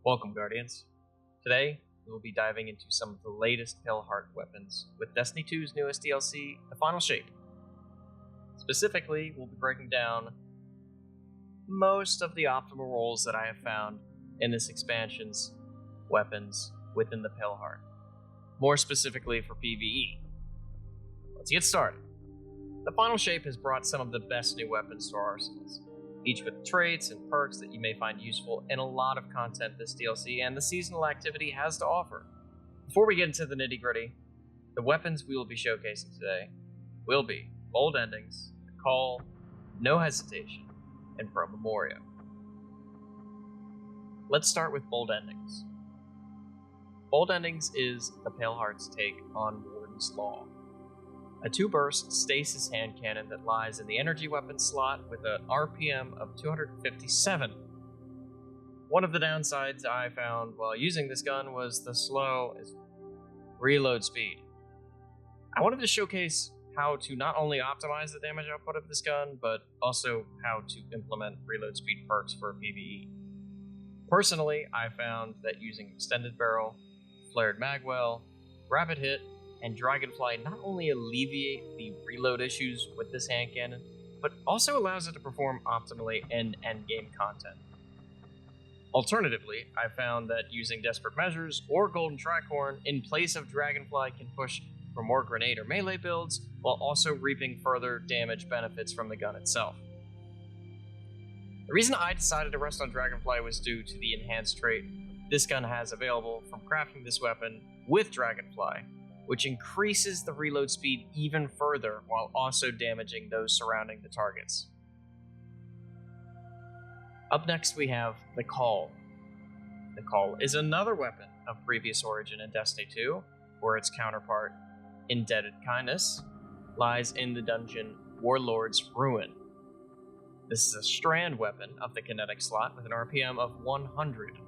Welcome, Guardians. Today, we will be diving into some of the latest Pale Heart weapons with Destiny 2's newest DLC, The Final Shape. Specifically, we'll be breaking down most of the optimal roles that I have found in this expansion's weapons within the Pale Heart. More specifically for PvE. Let's get started. The Final Shape has brought some of the best new weapons to our arsenals, each with traits and perks that you may find useful, and a lot of content this DLC and the seasonal activity has to offer. Before we get into the nitty gritty, the weapons we will be showcasing today will be Bold Endings, the Call, No Hesitation, and Pro Memoria. Let's start with Bold Endings. Bold Endings is the Pale Heart's take on Warden's Law, a 2-burst stasis hand cannon that lies in the energy weapon slot with an RPM of 257. One of the downsides I found while using this gun was the slow reload speed. I wanted to showcase how to not only optimize the damage output of this gun, but also how to implement reload speed perks for PvE. Personally, I found that using Extended Barrel, Flared Magwell, Rapid Hit, and Dragonfly not only alleviate the reload issues with this hand cannon, but also allows it to perform optimally in endgame content. Alternatively, I found that using Desperate Measures or Golden Tricorn in place of Dragonfly can push for more grenade or melee builds, while also reaping further damage benefits from the gun itself. The reason I decided to rest on Dragonfly was due to the enhanced trait this gun has available from crafting this weapon with Dragonfly, which increases the reload speed even further while also damaging those surrounding the targets. Up next we have the Call. The Call is another weapon of previous origin in Destiny 2, where its counterpart, Indebted Kindness, lies in the dungeon Warlord's Ruin. This is a strand weapon of the kinetic slot with an RPM of 100.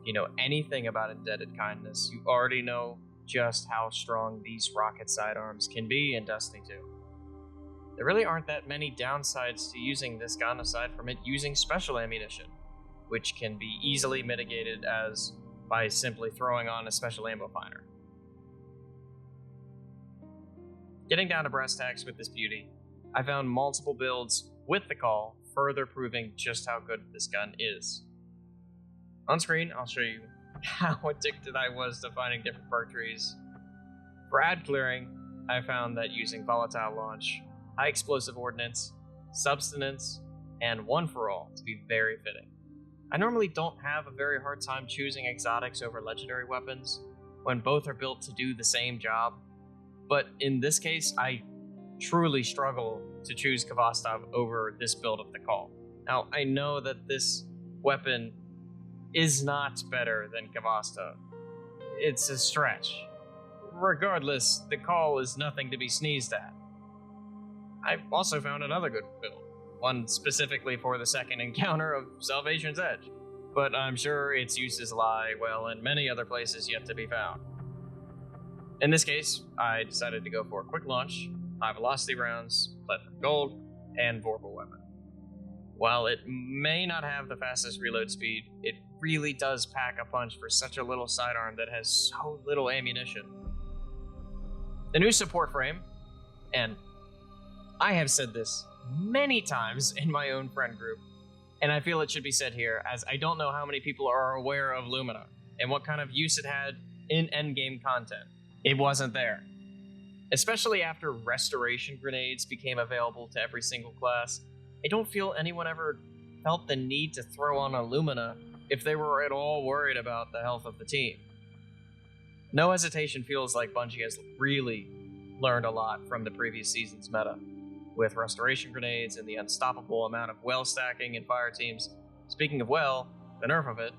If you know anything about Indebted Kindness, you already know just how strong these rocket sidearms can be in Destiny 2. There really aren't that many downsides to using this gun aside from it using special ammunition, which can be easily mitigated by simply throwing on a special ammo finder. Getting down to brass tacks with this beauty, I found multiple builds with the Call, further proving just how good this gun is. On screen, I'll show you how addicted I was to finding different perk trees. For ad clearing, I found that using Volatile Launch, High Explosive Ordnance, Substance, and One for All to be very fitting. I normally don't have a very hard time choosing exotics over legendary weapons when both are built to do the same job, but in this case, I truly struggle to choose Khvostov over this build of the Call. Now, I know that this weapon is not better than Khvostov. It's a stretch. Regardless, the Call is nothing to be sneezed at. I've also found another good build, one specifically for the second encounter of Salvation's Edge, but I'm sure its uses lie, well, in many other places yet to be found. In this case, I decided to go for a quick launch, high velocity rounds, Plethrym Gold, and Vorpal weapon. While it may not have the fastest reload speed, it really does pack a punch for such a little sidearm that has so little ammunition. The new support frame, and I have said this many times in my own friend group, and I feel it should be said here, as I don't know how many people are aware of Lumina and what kind of use it had in endgame content. It wasn't there. Especially after restoration grenades became available to every single class, I don't feel anyone ever felt the need to throw on a Lumina if they were at all worried about the health of the team. No Hesitation feels like Bungie has really learned a lot from the previous season's meta, with restoration grenades and the unstoppable amount of well stacking in fire teams. Speaking of well, the nerf of it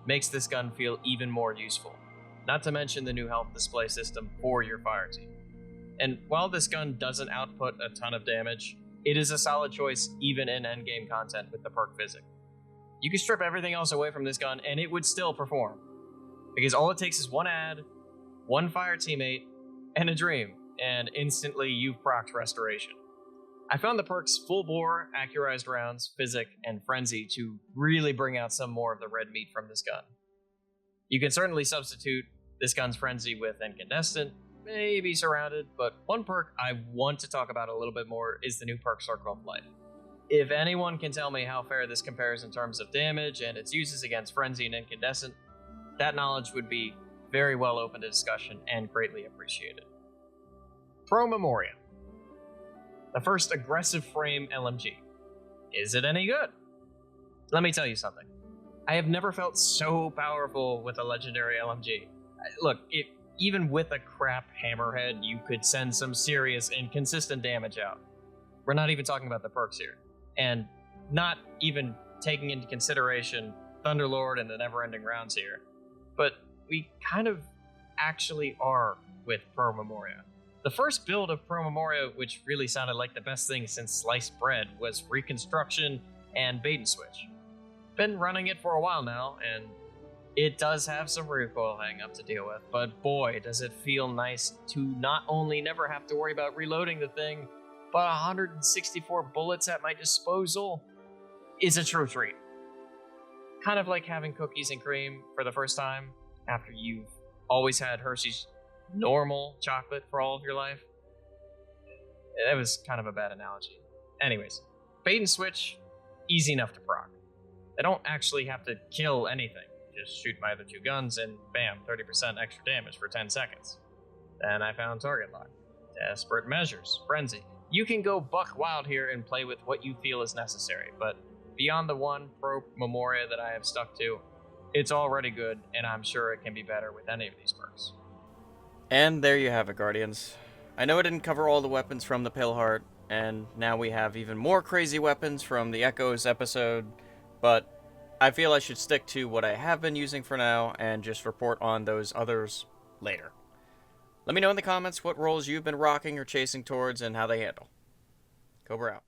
makes this gun feel even more useful, not to mention the new health display system for your fire team. And while this gun doesn't output a ton of damage, it is a solid choice even in endgame content with the perk physic. You can strip everything else away from this gun and it would still perform, because all it takes is one ad, one fire teammate, and a dream, and instantly you've procced restoration. I found the perks Full Bore, Accurized Rounds, Physic, and Frenzy to really bring out some more of the red meat from this gun. You can certainly substitute this gun's Frenzy with Incandescent, maybe Surrounded, but one perk I want to talk about a little bit more is the new perk Circle of Life. If anyone can tell me how fair this compares in terms of damage and its uses against Frenzy and Incandescent, that knowledge would be very well open to discussion and greatly appreciated. Pro Memoria. The first aggressive frame LMG. Is it any good? Let me tell you something. I have never felt so powerful with a legendary LMG. Look, even with a crap hammerhead, you could send some serious and consistent damage out. We're not even talking about the perks here. And not even taking into consideration Thunderlord and the Never-Ending Rounds here. But we kind of actually are with Pro Memoria. The first build of Pro Memoria, which really sounded like the best thing since sliced bread, was Reconstruction and Bait and Switch. Been running it for a while now, and it does have some recoil hang-up to deal with, but boy, does it feel nice to not only never have to worry about reloading the thing, but 164 bullets at my disposal is a true treat. Kind of like having cookies and cream for the first time after you've always had Hershey's normal chocolate for all of your life. That was kind of a bad analogy. Anyways, Bait and Switch, easy enough to proc. They don't actually have to kill anything. Just shoot my other two guns and bam, 30% extra damage for 10 seconds. Then I found Target Lock. Desperate Measures, Frenzy. You can go buck wild here and play with what you feel is necessary, but beyond the one Pro Memoria that I have stuck to, it's already good, and I'm sure it can be better with any of these perks. And there you have it, Guardians. I know I didn't cover all the weapons from the Pale Heart, and now we have even more crazy weapons from the Echoes episode, but I feel I should stick to what I have been using for now and just report on those others later. Let me know in the comments what roles you've been rocking or chasing towards and how they handle. Cobra out.